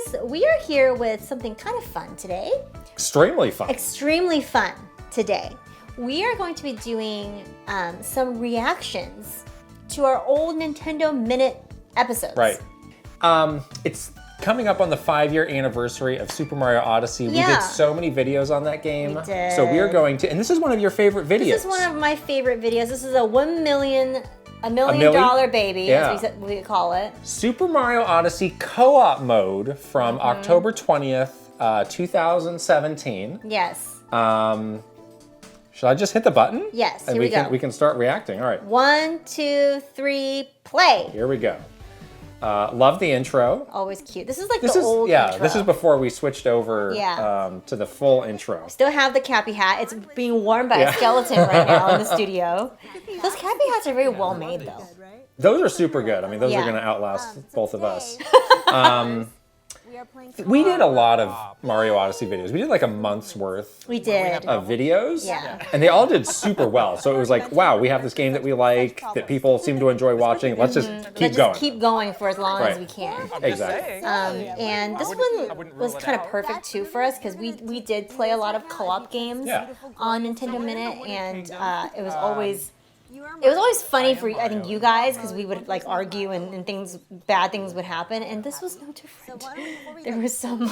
guys, we are here with something kind of fun today. Extremely fun. Extremely fun today. We are going to be doing some reactions to our old Nintendo Minute episodes. Right. It's coming up on the 5-year anniversary of Super Mario Odyssey. We did so many videos on that game. We did. So we are going to, and this is one of your favorite videos. This is one of my favorite videos. This is a $1 million dollar baby, as we call it. Super Mario Odyssey co-op mode from October 20th, 2017. Yes. Should I just hit the button? Yes, and here we go. We can start reacting. All right. 1, 2, 3, play. Here we go. Love the intro. Always cute. This is like the old intro. This is before we switched over to the full intro. Still have the Cappy hat. It's being worn by a skeleton right now in the studio. Those Cappy hats are very well made though. Those are super good. I mean, those are going to outlast both of us. We did a lot of Mario Odyssey videos. We did like a month's worth We did. of videos. Yeah. And they all did super well. So it was like, wow, we have this game that we like, that people seem to enjoy watching. Let's just keep going. Just keep going for as long as we can. Exactly. And this one was kind of perfect too for us because we did play a lot of co-op games on Nintendo Minute, and it was always funny for I think you guys because we would like argue and bad things would happen, and this was no different. There were some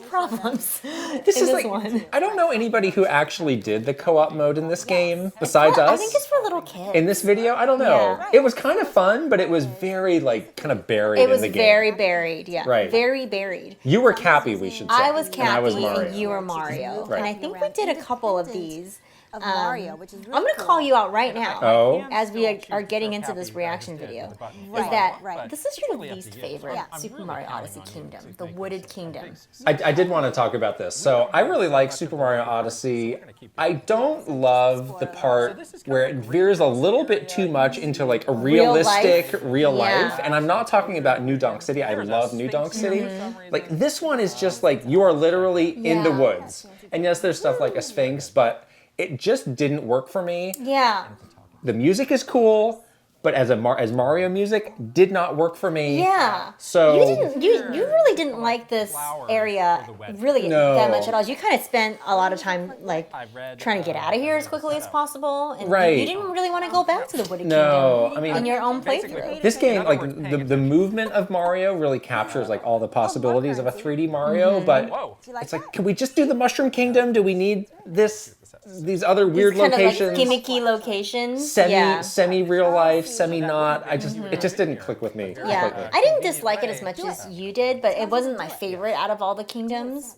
problems. This is like one. I don't know anybody who actually did the co-op mode in this game besides us. I think it's for little kids. In this video, I don't know. Yeah. It was kind of fun, but it was very like kind of buried in the game. It was very buried, yeah. Right. Very buried. You were Cappy, we should say. I was Cappy and I was Mario. and you were Mario. Right. And I think we did a couple of these. Mario, which is really I'm going to call you out right now, as we are getting into this reaction video, is that this is your least favorite Super Mario Odyssey kingdom, the Wooded Kingdom. I did want to talk about this. So I really like Super Mario Odyssey. I don't love the part where it veers a little bit too much into like a realistic real life. And I'm not talking about New Donk City. I love New Donk City. Like this one is just like you are literally in the woods. And yes, there's stuff like a Sphinx, but it just didn't work for me. Yeah. The music is cool, but as Mario music did not work for me. Yeah. So you really didn't like this area really that much at all. You kind of spent a lot of time like trying to get out of here as quickly as possible, and you didn't really want to go back to the Wooded Kingdom I mean, in your own playthrough. This game, like the movement of Mario really captures like all the possibilities of a 3D Mario, but it's like, can we just do the Mushroom Kingdom? Do we need these other weird locations, like gimmicky locations, semi real life, semi not. It just didn't click with me. Yeah, completely. I didn't dislike it as much as you did, but it wasn't my favorite out of all the kingdoms.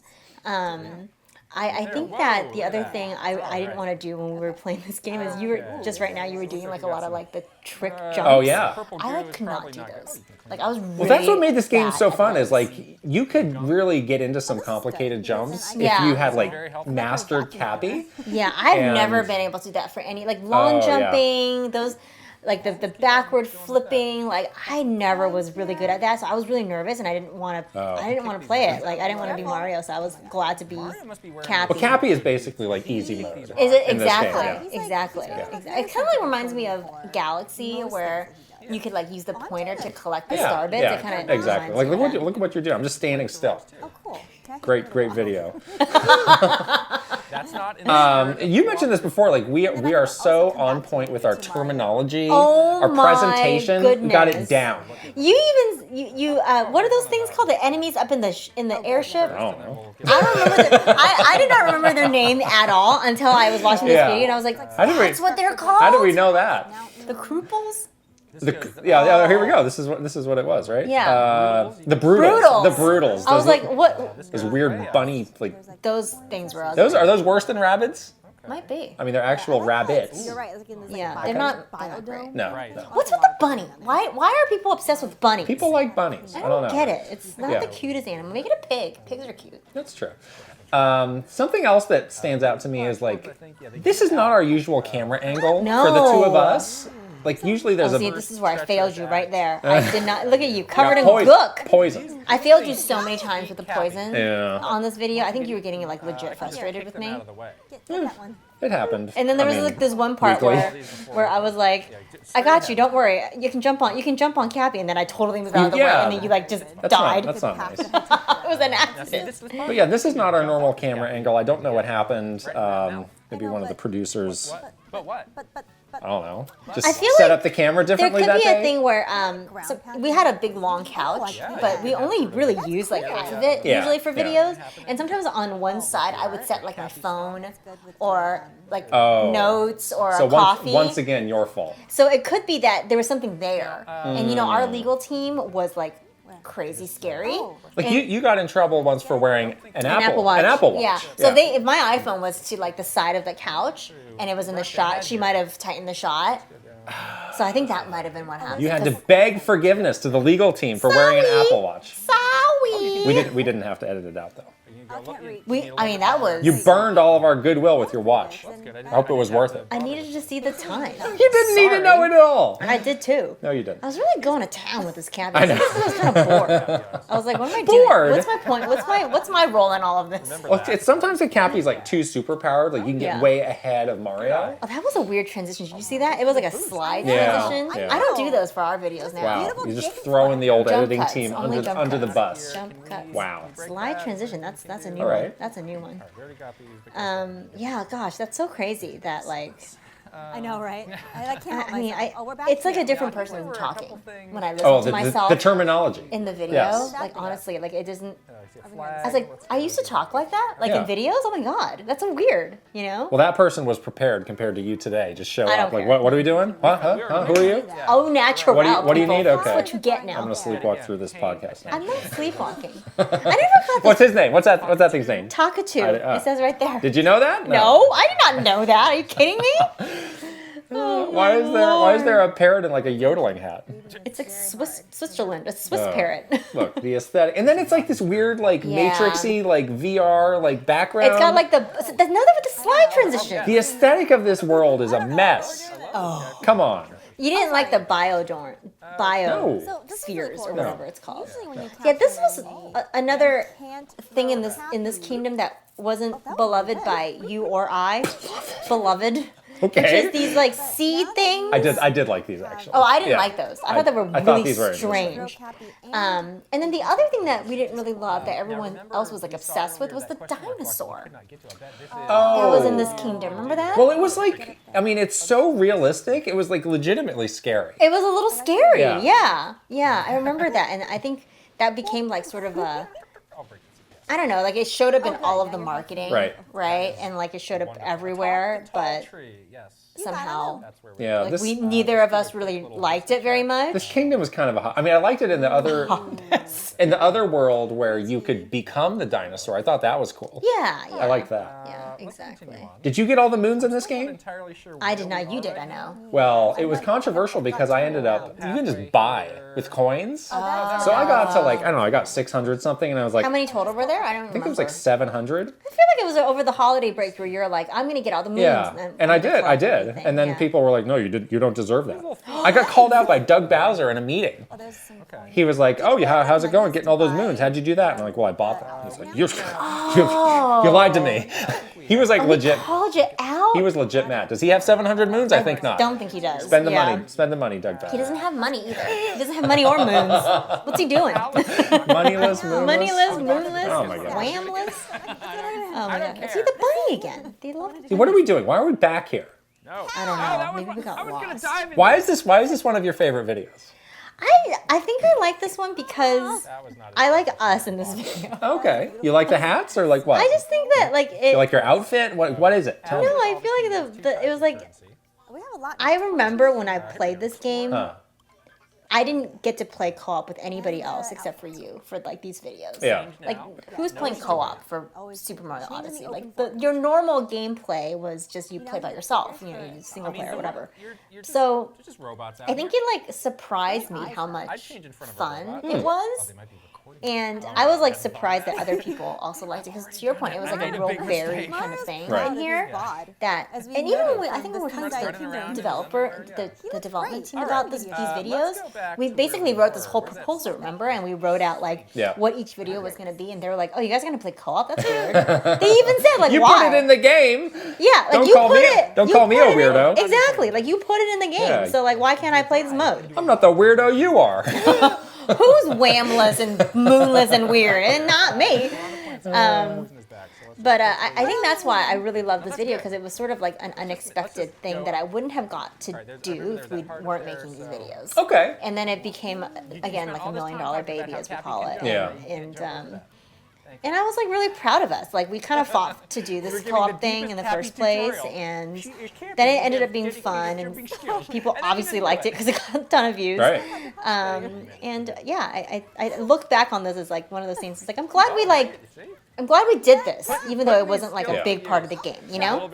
I think that the other thing I didn't want to do when we were playing this game is you were doing like a lot of like the trick jumps. Oh yeah. I could not do those. Like I was really Well, that's what made this game so fun. those. Is like you could really get into some complicated jumps if you had like mastered Cappy. Yeah, I've never been able to do that for any like long jumping. Those. Like the backward flipping, like I never was really good at that, so I was really nervous, and I didn't want to. I didn't want to play it. Like I didn't want to be Mario, so I was glad to be Cappy. Well, Cappy is basically like easy mode. Is it exactly? Exactly. It kind of like reminds me of Galaxy, where you could like use the pointer to collect the star bits. It kind of exactly. Like look at what you're doing. I'm just standing still. Oh, cool. Great video. You mentioned this before. Like we are so on point with our terminology, our presentation. Goodness. Got it down. You what are those things called? The enemies up in the airship? I don't know. I don't remember. I did not remember their name at all until I was watching this video, and I was like, "That's what they're called." How did we know that? The Krooples? Here we go. This is what it was, right? Yeah. The Broodals. The Broodals. I was like, what? Those weird bunny like. Those things were ugly. Are those worse than rabbits? Might be. I mean, they're actual rabbits. You're right. Like in this, They're not great. No. What's with the bunny? Why are people obsessed with bunnies? People like bunnies. I don't know. get it. It's not the cutest animal. Make it a pig. Pigs are cute. That's true. Something else that stands out to me is like, this is not our usual camera angle for the two of us. Like usually there's this is where I failed you right there. I did not look at you covered in poison. I failed you so many times with the poison on this video. I think you were getting like legit frustrated with me. It happened. And then there was like this one part where I was like, I got you, don't worry. You can jump on Cappy, and then I totally moved out of the way, and then you like just died. That's not nice. It was an accident. But yeah, this is not our normal camera angle. I don't know what happened. Maybe one of the producers, But what? I don't know, I just feel set like up the camera There differently could that be a day. thing where so we had a big long couch, but we only really used like half of it Yeah, usually for yeah. videos. And sometimes on one side I would set like my phone or like Oh. notes or So a coffee. once again, your fault. So it could be that there was something there. And you know, our legal team was like crazy scary. Like And- you got in trouble once for wearing an Apple Watch. An Apple Watch. Yeah. So if my iPhone was to like the side of the couch and it was in the shot, she might have tightened the shot. So I think that might have been what happened. You had to beg forgiveness to the legal team for wearing an Apple Watch. Sorry. We didn't have to edit it out though. I mean, that was. You burned all of our goodwill with your watch. I hope it was worth it. I needed to see the time. You didn't need to know it at all. I did too. No, you didn't. I was really going to town with this campus. I know. I was kind of bored. I was like, what am I Bored? doing? What's my point? What's my role in all of this? Well, it's sometimes the Cappy's like too super powered. Like you can get Yeah. way ahead of Mario. Oh, that was a weird transition. Did you see that? It was like a slide Yeah, transition. yeah. I don't do those for our videos now. Wow, you're just throwing the old Jump editing cuts, team only jump under the cuts. bus. Jump cuts. Wow. Slide transition. That's a new All one. right. That's a new one. Yeah, gosh, that's so crazy that like. I know, right? I can't help I mean, myself. Oh, we're back it's like a again. different person talking when I listen Oh, to the myself terminology. in the video. Yes. Like honestly, like it doesn't. I was I like, I used to talk like that, like Yeah. in videos. Oh my god, that's so weird, you know? Well, that person was prepared compared to you today. Just show I don't up. Like, care. what are we doing? What? Huh? Who are you? Oh, natural. What do you people. need? That's Okay. what you get now. I'm gonna sleepwalk through this podcast now. I'm not sleepwalking. I never got What's this. his name? What's that thing's name? Takatu. I- It says right there. Did you know that? No, I did not know that. Are you kidding me? Oh, Why is there a parrot in like a yodeling hat? It's like Switzerland, a Swiss Oh. parrot. Look, the aesthetic, and then it's like this weird, like Yeah. matrixy, like VR, like background. It's got like that's another with the slide transition. the aesthetic of this world is a mess. Oh, Come on. you didn't like the No. biospheres or No. whatever it's called. Usually when you Yeah, this was capture another can't thing in feel this happy. kingdom that wasn't that was beloved good. by you or I. Beloved. Okay. Which is these like seed things. I did like these actually. Oh, I didn't Yeah. like those. I thought they were I thought really these were interesting. strange. And then the other thing that we didn't really love that everyone else was like obsessed with was the dinosaur Oh. that was in this kingdom. Remember that? Well, it was like, I mean, it's so realistic. It was like legitimately scary. It was a little scary. Yeah. Yeah, I remember that, and I think that became like sort of a. I don't know, like it showed up in all of the marketing, Right. and like it showed up everywhere, but somehow, Yeah. like neither of us really liked it very much. This kingdom was kind of I mean, I liked it in the other world where you could become the dinosaur. I thought that was cool. Yeah, I like that. Yeah, exactly. Did you get all the moons in this game? I did not. You did. I know. Well, it was controversial because I ended up, you can just buy with coins. So I got to like, I don't know, I got 600 something and I was like, How many total were there? I don't remember. I think it was like 700. I feel like it was over the holiday break where you're like, I'm gonna get all the moons. Yeah, and I did. everything. And then Yeah. people were like, no, you don't deserve that. I got called out by Doug Bowser in a meeting. Oh, there's some point. He was like, oh, how's it going getting all those moons? How'd you do that? And I'm like, well, I bought them. He's like, you lied to me. He was like legit. Called you out. He was legit mad. Does he have 700 moons? I think not. Don't think he does. Spend the Yeah. money. Spend the money, Doug Bowser. He doesn't have money either. He doesn't have money or moons. What's he doing? Moneyless, moonless. Moneyless, moonless, Oh my gosh. whamless. Oh my god. See the bunny again. They love the What are we doing? Why are we back here? I don't know. Maybe we got lost. Why is this one of your favorite videos? I think I like this one because I like us in this video. Okay. You like the hats or like what? I just think that like it. You like your outfit? What is it? Tell no, me. I feel like it was like We have a lot. I remember when I played this game. Huh. I didn't get to play co-op with anybody else except for you for like these videos. Yeah. Like who's playing co-op for Super Mario Odyssey? Like your normal gameplay was just you play by yourself, you know, single player or whatever. So I think it like surprised me how much fun it was. And I was like surprised that other people also liked it because to your point, it was like a real varied kind of thing Right. in here. That and even when I think when we're talking to the developer, the development team about these videos, we basically wrote this whole proposal, remember? And we wrote out like Yeah. what each video was going to be, and they were like, "Oh, you guys are going to play co-op? That's weird." They even said like, You "Why?" put it in the game. Yeah, like Don't you call put me- it. don't you call me put a it in- weirdo. Exactly, like you put it in the game. Yeah. So like, why can't I play this mode? I'm not the weirdo you are. who's whamless and moonless and weird? And not me. But I think that's why I really love this video, because it was sort of like an unexpected thing that I wouldn't have got to do if we weren't making these videos. Okay. And then it became, again, like $1 million baby, as we call it. Yeah. And I was like really proud of us. Like we kind of fought to do this co-op thing in the first place, and then it ended up being fun, and people obviously liked it because it got a ton of views. Right. And yeah, I look back on this as like one of those things. It's like I'm glad we did this, even though it wasn't like a big part of the game, you know?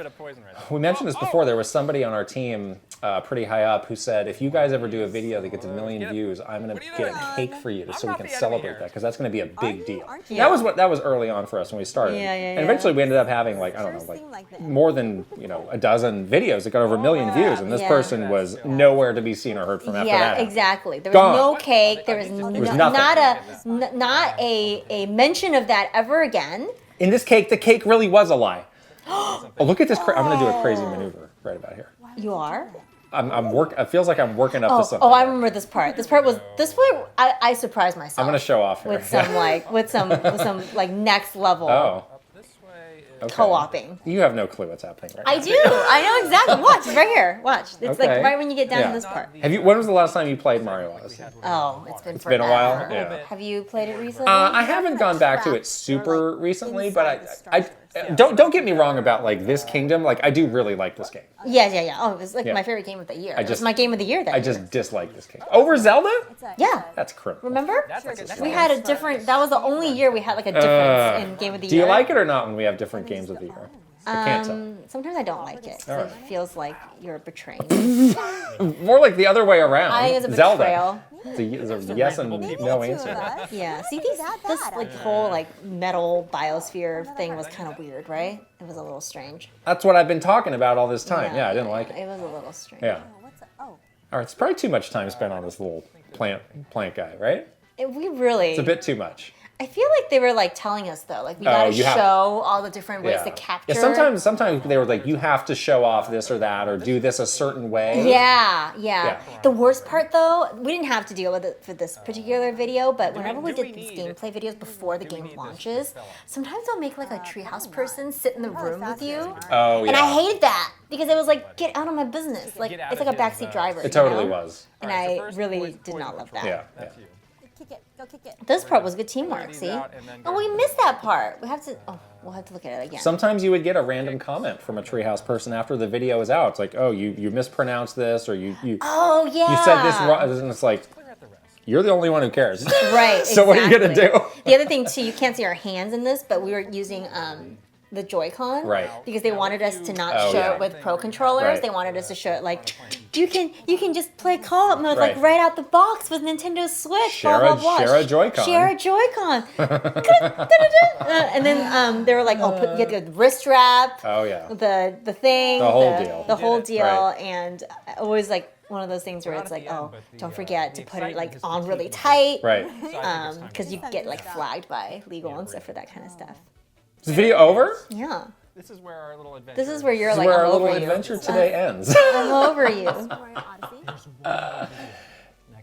We mentioned this before. There was somebody on our team, pretty high up, who said, if you guys ever do a video that gets 1 million views, I'm going to get a cake for you so we can celebrate that, because that's going to be a big deal. That was early on for us when we started. And eventually we ended up having like, I don't know, like more than, a dozen videos that got over 1 million views, and this person was nowhere to be seen or heard from after that. Yeah, exactly. There was no cake. There was not a mention of that ever again. In this cake, the cake really was a lie. Oh, look at this! I'm going to do a crazy maneuver right about here. You are? It feels like I'm working up to something. Oh, I remember this part. This part I surprised myself. I'm going to show off here. with some like next level. Oh. Okay. Co-oping. You have no clue what's happening right now. I do. I know exactly. Watch, it's right here. Watch. It's like right when you get down to this part. When was the last time you played Mario Odyssey? Oh, it's been a while. Yeah. Have you played it recently? I haven't gone back to it super recently, but I don't get me wrong about like this kingdom. Like I do really like this game. Yeah. Oh, it was like my favorite game of the year. It was my game of the year that year. I just dislike this game. Over Zelda? Yeah. That's criminal. Remember? We had a different. That was the only year we had like a difference in game of the year. Do you like it or not when we have different games of the year? I can't tell. Sometimes I don't like it. It feels like you're betraying. More like the other way around. I think it's a betrayal. Zelda. It's a yes and no answer. Yeah. See, this like whole like metal biosphere thing was kind of weird, right? It was a little strange. That's what I've been talking about all this time. Yeah, I didn't like it. It was a little strange. Yeah. All right, it's probably too much time spent on this little plant guy, right? It's a bit too much. I feel like they were like telling us though, like we gotta show all the different ways to capture. Yeah, sometimes they were like, you have to show off this or that or do this a certain way. Yeah. The worst part though, we didn't have to deal with it for this particular video, but whenever we did these gameplay videos before the game launches, sometimes they'll make like a treehouse person sit in the room with you. Oh yeah. And I hated that because it was like, get out of my business. Like it's like a backseat driver. It totally was. And I really did not love that. Yeah. Go kick it. This part was good teamwork, see? Oh, we missed that part. We'll have to look at it again. Sometimes you would get a random comment from a treehouse person after the video is out. It's like, oh, you mispronounced this, or you oh, yeah. you said this wrong, and it's like, you're the only one who cares. Right, So what are you going to do? The other thing, too, you can't see our hands in this, but we were using the Joy-Con. Right. Because they wanted us to not show it with Pro controllers. Right. They wanted us to show it like, you can just play co-op mode like right out the box with Nintendo Switch. Share a Joy-Con. Share a Joy-Con. And then they were like, oh, you get the wrist wrap. Oh, yeah. The thing. The whole deal. The whole deal. Right. And always like, one of those things where it's like, oh, don't forget to put it like on really tight. Right. Because you get like flagged by legal and stuff for that kind of stuff. Is the video over? Yeah. This is where our little adventure. This is where you're This is like, where I'm our little over you. adventure today ends. I'm over you.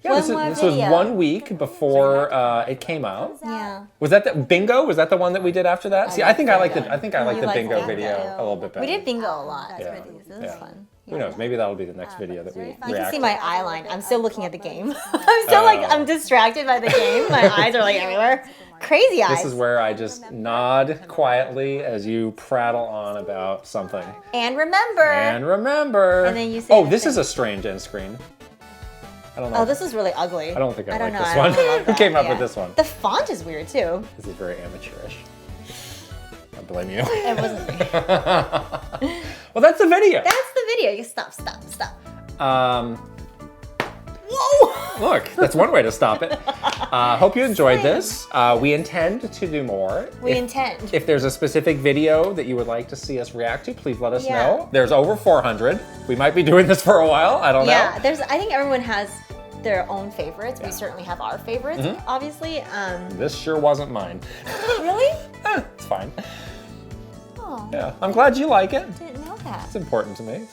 This was 1 week before it came out. Yeah. Was that the bingo? Was that the one that we did after that? See, I think I like the You like bingo that video a little bit better. We did bingo a lot. Yeah. This was fun. Who knows? Maybe that'll be the next video that we You react can see my eye line. I'm still looking at the game. I'm still I'm distracted by the game. My eyes are like everywhere. Crazy eyes. This is where I just nod quietly as you prattle on about something. And remember. And then you say this is a strange end screen. I don't know. Oh, this is really ugly. I don't think I like know. this I one. don't love Who that. came up with this one? The font is weird too. This is very amateurish. I blame you. It wasn't me. Well, that's the video. That's the video. You stop. Whoa! Look, that's one way to stop it. Hope you enjoyed this. We intend to do more. If there's a specific video that you would like to see us react to, please let us know. There's over 400. We might be doing this for a while. I don't know. Yeah, I think everyone has their own favorites. We certainly have our favorites, obviously. This sure wasn't mine. Really? It's fine. Oh, Yeah, I'm glad you like it. I didn't know that. It's important to me.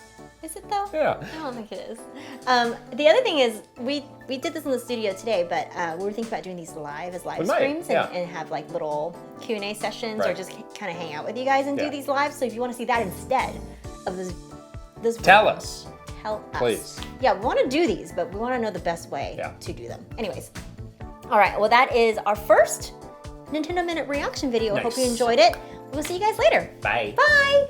Is it though? Yeah. I don't think it is. The other thing is, we did this in the studio today, but we were thinking about doing these live streams and have like little Q&A sessions or just kind of hang out with you guys and do these lives. So if you want to see that instead of this Tell us. Tell us. Please. Yeah, we want to do these, but we want to know the best way to do them. Anyways. All right, well that is our first Nintendo Minute reaction video. I hope you enjoyed it. We'll see you guys later. Bye. Bye.